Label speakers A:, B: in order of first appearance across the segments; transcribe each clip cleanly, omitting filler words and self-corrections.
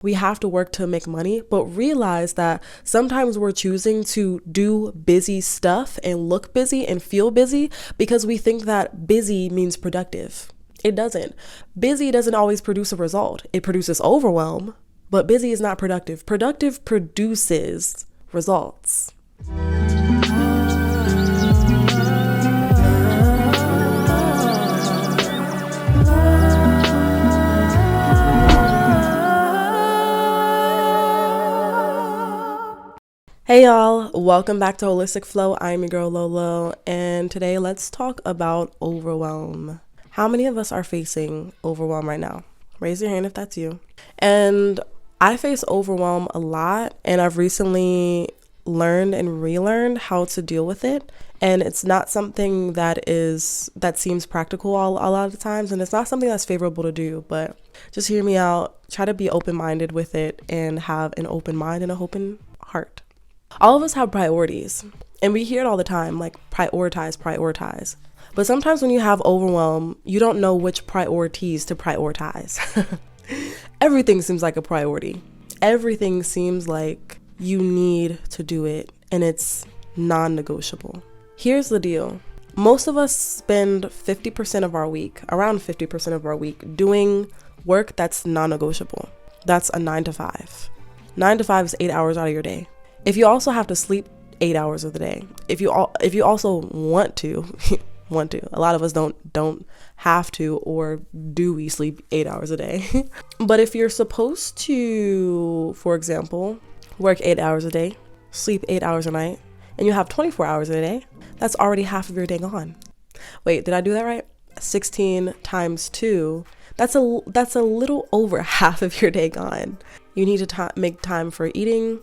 A: We have to work to make money, but realize that sometimes we're choosing to do busy stuff and look busy and feel busy because we think that busy means productive. It doesn't. Busy doesn't always produce a result. It produces overwhelm, but busy is not productive. Productive produces results. Hey y'all, welcome back to Holistic Flow. I'm your girl Lolo, and today let's talk about overwhelm. How many of us are facing overwhelm right now? Raise your hand if that's you. And I face overwhelm a lot, and I've recently learned and relearned how to deal with it. And it's not something that seems practical a lot of the times, and it's not something that's favorable to do, but just hear me out. Try to be open-minded with it and have an open mind and an open heart. All of us have priorities, and we hear it all the time, like prioritize. But sometimes when you have overwhelm, you don't know which priorities to prioritize. Everything seems like a priority. Everything seems like you need to do it, and it's non-negotiable. Here's the deal. Most of us spend around 50% of our week doing work that's non-negotiable. That's a 9 to 5. 9 to 5 is 8 hours out of your day. If you also have to sleep 8 hours of the day, if you also want to, a lot of us don't have to, or do we sleep 8 hours a day? But if you're supposed to, for example, work 8 hours a day, sleep 8 hours a night, and you have 24 hours a day, that's already half of your day gone. Wait, did I do that right? 16 times 2, that's a little over half of your day gone. You need to make time for eating,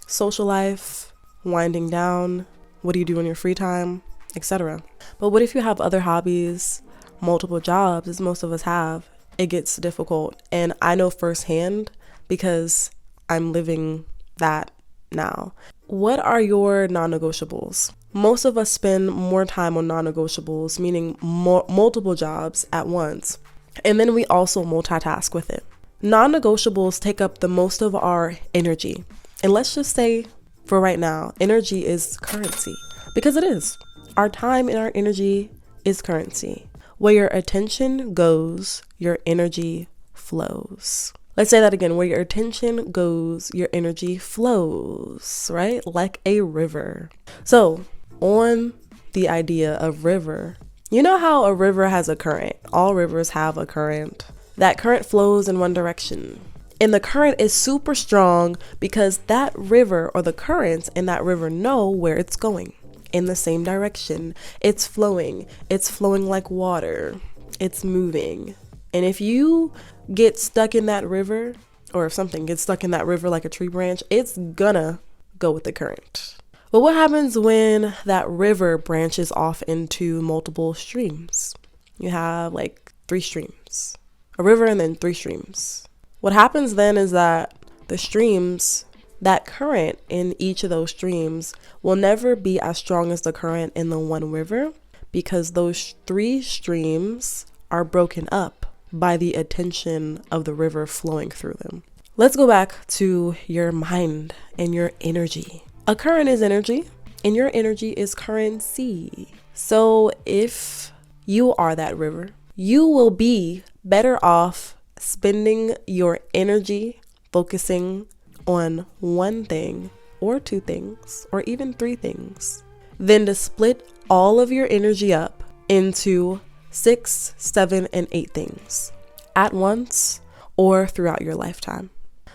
A: social life, winding down, what do you do in your free time, etc. But what if you have other hobbies, multiple jobs, as most of us have? It gets difficult. And I know firsthand because I'm living that now. What are your non-negotiables? Most of us spend more time on non-negotiables, meaning multiple jobs at once. And then we also multitask with it. Non-negotiables take up the most of our energy. And let's just say, for right now, energy is currency, because it is. Our time and our energy is currency. Where your attention goes, your energy flows. Let's say that again. Where your attention goes, your energy flows, right? Like a river. So, on the idea of river, you know how a river has a current? All rivers have a current. That current flows in one direction. And the current is super strong because that river, or the currents in that river, know where it's going, in the same direction. It's flowing like water. It's moving. And if you get stuck in that river, or if something gets stuck in that river like a tree branch, it's gonna go with the current. But what happens when that river branches off into multiple streams? You have like 3 streams, a river and then 3 streams. What happens then is that the streams, that current in each of those streams will never be as strong as the current in the one river, because those 3 streams are broken up by the attention of the river flowing through them. Let's go back to your mind and your energy. A current is energy, and your energy is currency. So if you are that river, you will be better off spending your energy focusing on one thing, or 2 things, or even 3 things, than to split all of your energy up into 6, 7, and 8 things at once or throughout your lifetime.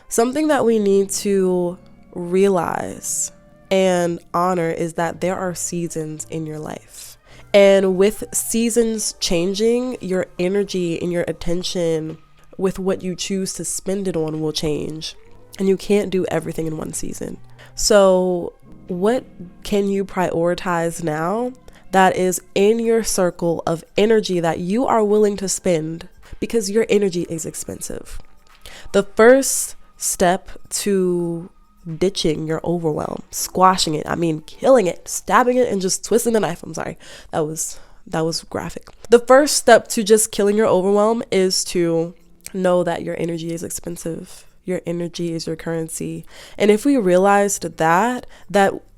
A: Something that we need to realize and honor is that there are seasons in your life. And with seasons changing, your energy and your attention with what you choose to spend it on will change, and you can't do everything in one season. So what can you prioritize now that is in your circle of energy that you are willing to spend, because your energy is expensive? The first step to ditching your overwhelm, squashing it, killing it, stabbing it, and just twisting the knife. I'm sorry, that was graphic. The first step to just killing your overwhelm is to know that your energy is expensive your energy is your currency. And if we realized that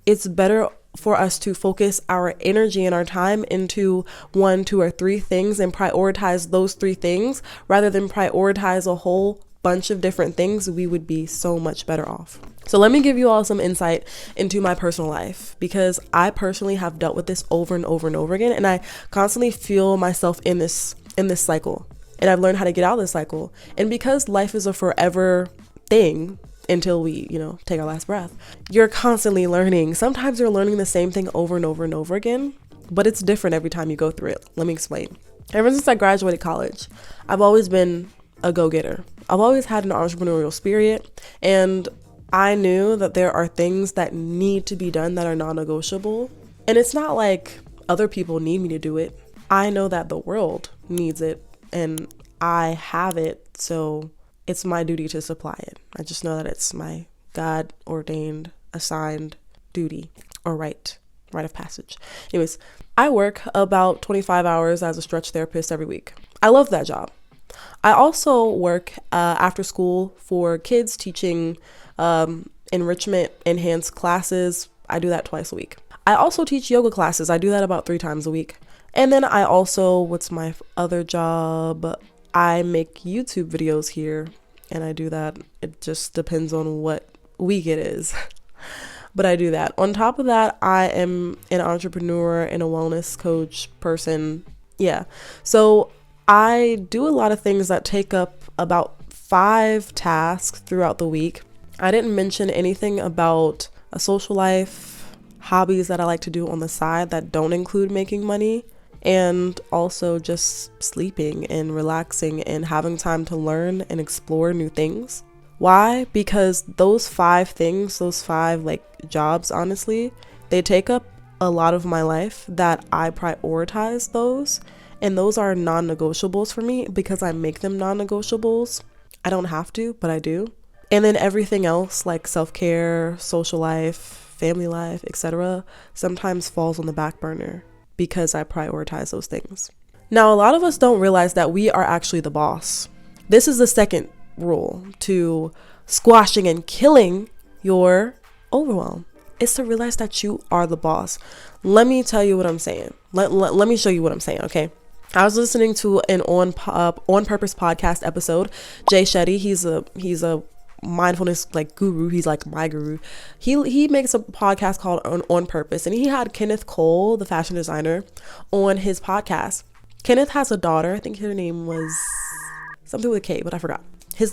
A: it's better for us to focus our energy and our time into 1, 2, or 3 things and prioritize those 3 things rather than prioritize a whole bunch of different things, we would be so much better off. So let me give you all some insight into my personal life, because I personally have dealt with this over and over and over again, and I constantly feel myself in this cycle, and I've learned how to get out of this cycle. And because life is a forever thing until we, take our last breath, you're constantly learning. Sometimes you're learning the same thing over and over and over again, but it's different every time you go through it. Let me explain. Ever since I graduated college, I've always been a go-getter. I've always had an entrepreneurial spirit, and I knew that there are things that need to be done that are non-negotiable. And it's not like other people need me to do it. I know that the world needs it, and I have it, so it's my duty to supply it. I just know that it's my God-ordained, assigned duty or right of passage. Anyways, I work about 25 hours as a stretch therapist every week. I love that job. I also work after school for kids, teaching enrichment enhanced classes. I do that twice a week. I also teach yoga classes. I do that about 3 times a week. And then I also, what's my other job? I make YouTube videos here, and I do that. It just depends on what week it is. But I do that. On top of that, I am an entrepreneur and a wellness coach person. Yeah. So I do a lot of things that take up about 5 tasks throughout the week. I didn't mention anything about a social life, hobbies that I like to do on the side that don't include making money, and also just sleeping and relaxing and having time to learn and explore new things. Why? Because those 5 things, those 5 jobs, honestly, they take up a lot of my life that I prioritize those. And those are non-negotiables for me because I make them non-negotiables. I don't have to, but I do. And then everything else like self-care, social life, family life, etc. sometimes falls on the back burner because I prioritize those things. Now, a lot of us don't realize that we are actually the boss. This is the second rule to squashing and killing your overwhelm. It's to realize that you are the boss. Let me tell you what I'm saying. Let me show you what I'm saying, okay? I was listening to an On Purpose podcast episode. Jay Shetty, he's a mindfulness guru. He's like my guru. He makes a podcast called On Purpose, and he had Kenneth Cole, the fashion designer, on his podcast. Kenneth has a daughter. I think her name was something with a K, but I forgot. His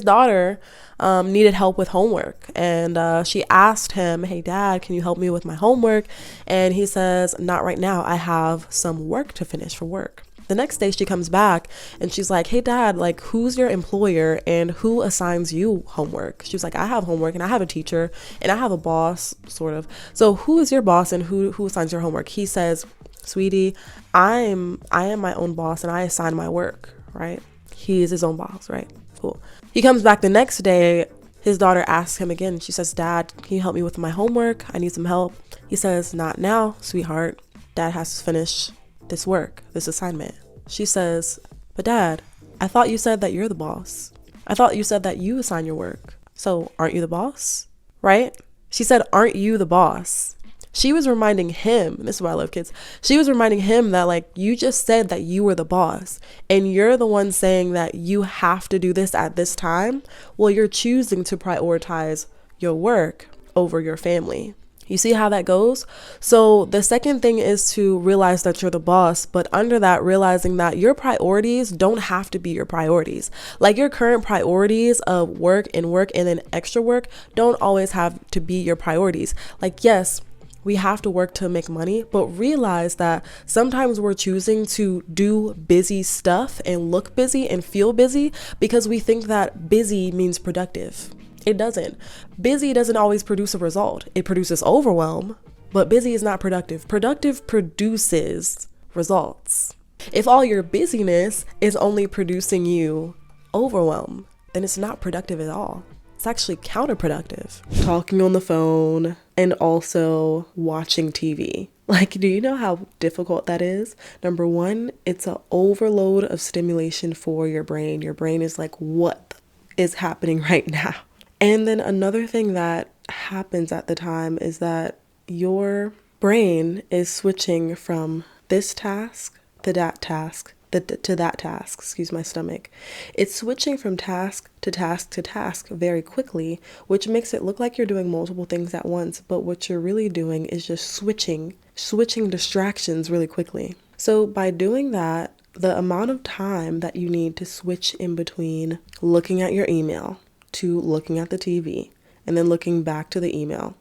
A: daughter needed help with homework, and she asked him, "Hey dad, can you help me with my homework?" And he says, "Not right now. I have some work to finish for work." The next day she comes back and she's like, "Hey dad, who's your employer and who assigns you homework?" She was like, "I have homework and I have a teacher and I have a boss, sort of. So who is your boss and who assigns your homework?" He says, "Sweetie, I am my own boss and I assign my work," right? He is his own boss, right? Cool. He comes back the next day. His daughter asks him again. She says, "Dad, can you help me with my homework? I need some help." He says, "Not now, sweetheart. Dad has to finish this work, this assignment." She says, "But dad, I thought you said that you're the boss. I thought you said that you assign your work. So aren't you the boss?" Right? She said, "Aren't you the boss?" She was reminding him, and this is why I love kids. She was reminding him that you just said that you were the boss and you're the one saying that you have to do this at this time. Well, you're choosing to prioritize your work over your family. You see how that goes? So the second thing is to realize that you're the boss, but under that, realizing that your priorities don't have to be your priorities. Your current priorities of work and then extra work don't always have to be your priorities. Yes, we have to work to make money, but realize that sometimes we're choosing to do busy stuff and look busy and feel busy because we think that busy means productive. It doesn't. Busy doesn't always produce a result. It produces overwhelm, but busy is not productive. Productive produces results. If all your busyness is only producing you overwhelm, then it's not productive at all. It's actually counterproductive. Talking on the phone and also watching TV. Do you know how difficult that is? Number one, it's an overload of stimulation for your brain. Your brain is like, what the is happening right now. And then another thing that happens at the time is that your brain is switching from this task to that task, to that task, excuse my stomach. It's switching from task to task to task very quickly, which makes it look like you're doing multiple things at once. But what you're really doing is just switching distractions really quickly. So by doing that, the amount of time that you need to switch in between looking at your email to looking at the TV and then looking back to the email,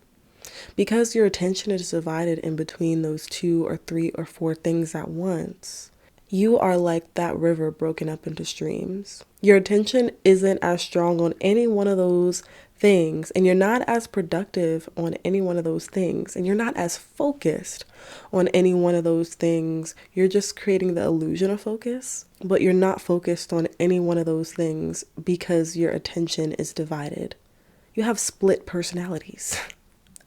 A: because your attention is divided in between those 2 or 3 or 4 things at once, you are like that river broken up into streams. Your attention isn't as strong on any one of those things, and you're not as productive on any one of those things, and you're not as focused on any one of those things. You're just creating the illusion of focus, but you're not focused on any one of those things because your attention is divided. You have split personalities.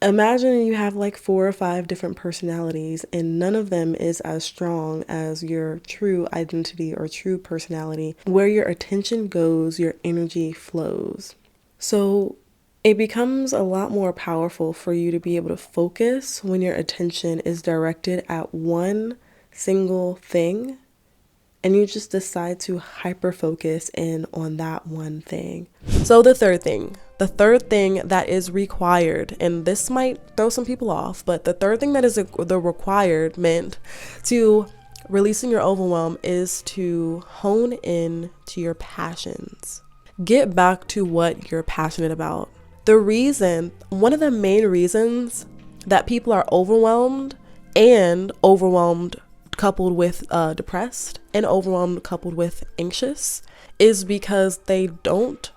A: Imagine you have like 4 or 5 different personalities, and none of them is as strong as your true identity or true personality. Where your attention goes, your energy flows. So it becomes a lot more powerful for you to be able to focus when your attention is directed at one single thing, and you just decide to hyper focus in on that one thing. So the third thing that is required, and this might throw some people off, but the third thing that is the requirement to releasing your overwhelm is to hone in to your passions. Get back to what you're passionate about. One of the main reasons that people are overwhelmed coupled with depressed and overwhelmed coupled with anxious is because they don't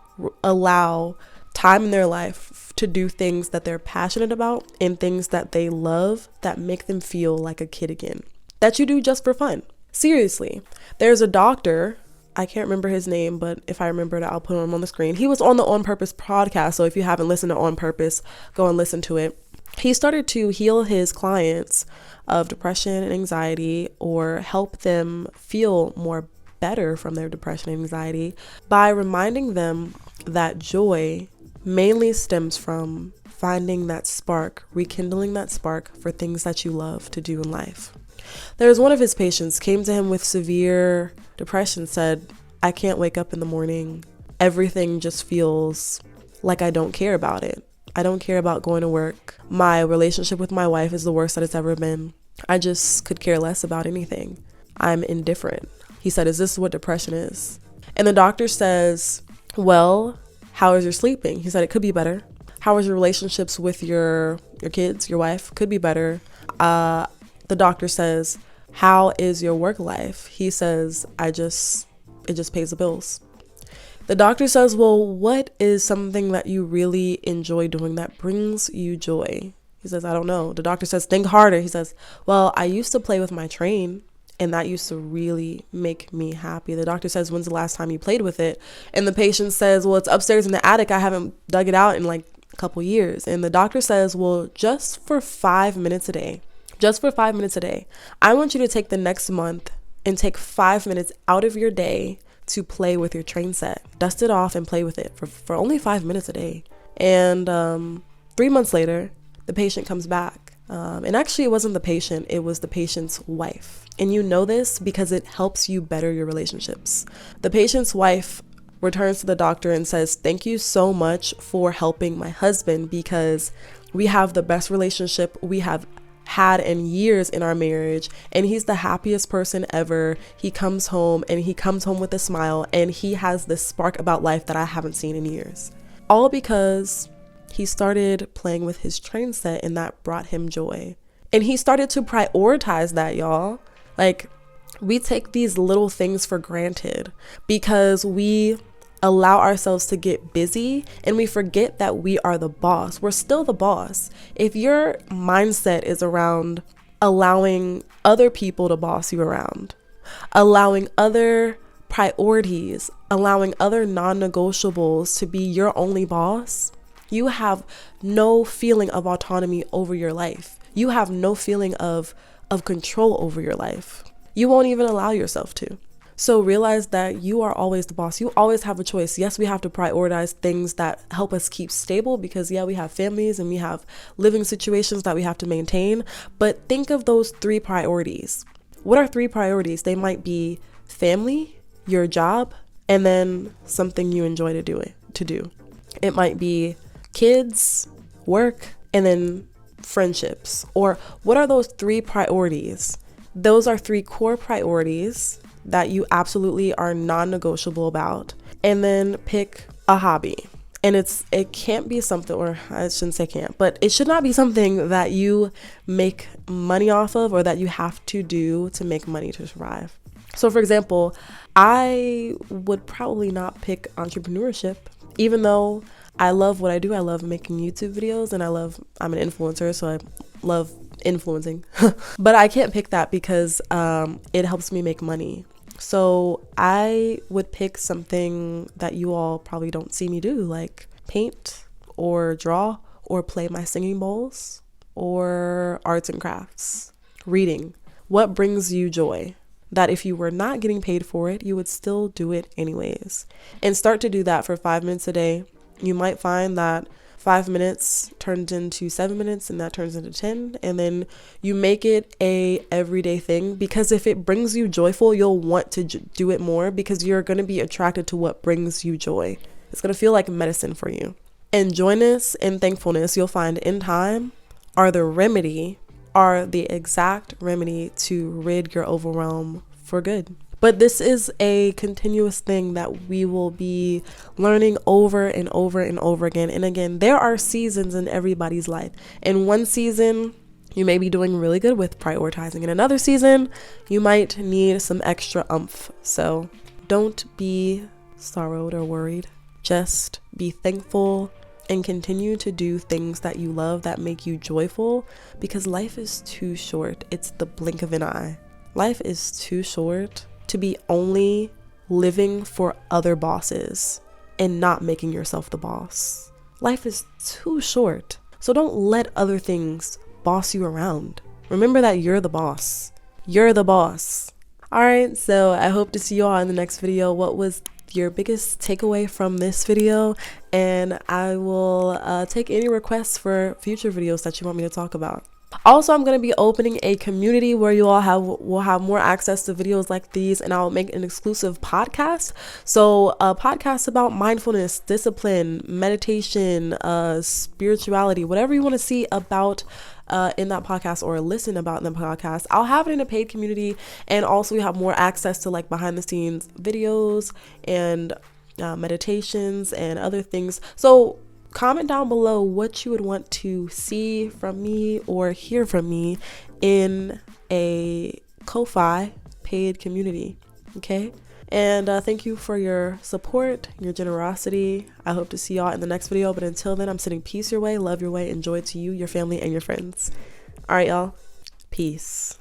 A: allow time in their life to do things that they're passionate about and things that they love that make them feel like a kid again, that you do just for fun. Seriously, there's a doctor, I can't remember his name, but if I remember it, I'll put him on the screen. He was on the On Purpose podcast, so if you haven't listened to On Purpose, go and listen to it. He started to heal his clients of depression and anxiety, or help them feel more better from their depression and anxiety, by reminding them that joy mainly stems from finding that spark, rekindling that spark for things that you love to do in life. There's one of his patients came to him with severe depression, said, I can't wake up in the morning. Everything just feels like I don't care about it. I don't care about going to work. My relationship with my wife is the worst that it's ever been. I just could care less about anything. I'm indifferent. He said, is this what depression is? And the doctor says, well, how is your sleeping? He said, it could be better. How is your relationships with your kids, your wife? Could be better. The doctor says, how is your work life? He says, it just pays the bills. The doctor says, well, what is something that you really enjoy doing that brings you joy? He says, I don't know. The doctor says, think harder. He says, well, I used to play with my train, and that used to really make me happy. The doctor says, when's the last time you played with it? And the patient says, well, it's upstairs in the attic. I haven't dug it out in like a couple years. And the doctor says, well, just for 5 minutes a day, I want you to take the next month and take 5 minutes out of your day to play with your train set. Dust it off and play with it for only 5 minutes a day. And 3 months later, the patient comes back. And actually, it wasn't the patient, it was the patient's wife. And you know this because it helps you better your relationships. The patient's wife returns to the doctor and says, thank you so much for helping my husband, because we have the best relationship we have had in years in our marriage, and he's the happiest person ever. He comes home with a smile, and he has this spark about life that I haven't seen in years. All because he started playing with his train set, and that brought him joy. And he started to prioritize that, y'all. Like, we take these little things for granted because we allow ourselves to get busy and we forget that we are the boss. We're still the boss. If your mindset is around allowing other people to boss you around, allowing other priorities, allowing other non-negotiables to be your only boss, you have no feeling of autonomy over your life. You have no feeling of control over your life. You won't even allow yourself to. So realize that you are always the boss. You always have a choice. Yes, we have to prioritize things that help us keep stable because we have families and we have living situations that we have to maintain. But think of those 3 priorities. What are 3 priorities? They might be family, your job, and then something you enjoy to do. It might be kids, work, and then friendships. Or what are those 3 priorities? Those are 3 core priorities that you absolutely are non-negotiable about. And then pick a hobby. And it can't be something, or I shouldn't say can't, but it should not be something that you make money off of or that you have to do to make money to survive. So for example, I would probably not pick entrepreneurship, even though I love what I do. I love making YouTube videos and I'm an influencer, so I love influencing. But I can't pick that because it helps me make money. So I would pick something that you all probably don't see me do, like paint or draw or play my singing bowls or arts and crafts, reading. What brings you joy? That if you were not getting paid for it, you would still do it anyways. And start to do that for 5 minutes a day. You might find that 5 minutes turns into 7 minutes and that turns into 10. And then you make it a everyday thing, because if it brings you joyful, you'll want to do it more because you're going to be attracted to what brings you joy. It's going to feel like medicine for you. And joyness and thankfulness, you'll find in time, are the exact remedy to rid your overwhelm for good. But this is a continuous thing that we will be learning over and over and over again. And again, there are seasons in everybody's life. In one season, you may be doing really good with prioritizing. In another season, you might need some extra oomph. So don't be sorrowed or worried. Just be thankful and continue to do things that you love that make you joyful, because life is too short. It's the blink of an eye. Life is too short to be only living for other bosses and not making yourself the boss. Life is too short. So don't let other things boss you around. Remember that you're the boss. You're the boss. All right, so I hope to see you all in the next video. What was your biggest takeaway from this video? And I will take any requests for future videos that you want me to talk about. Also, I'm going to be opening a community where you all will have more access to videos like these, and I'll make an exclusive podcast. So a podcast about mindfulness, discipline, meditation, spirituality, whatever you want to see about in that podcast or listen about in the podcast. I'll have it in a paid community, and also we have more access to like behind the scenes videos and meditations and other things. So comment down below what you would want to see from me or hear from me in a Ko-Fi paid community. Okay. And thank you for your support, your generosity. I hope to see y'all in the next video. But until then, I'm sending peace your way, love your way, and joy to you, your family, and your friends. All right, y'all. Peace.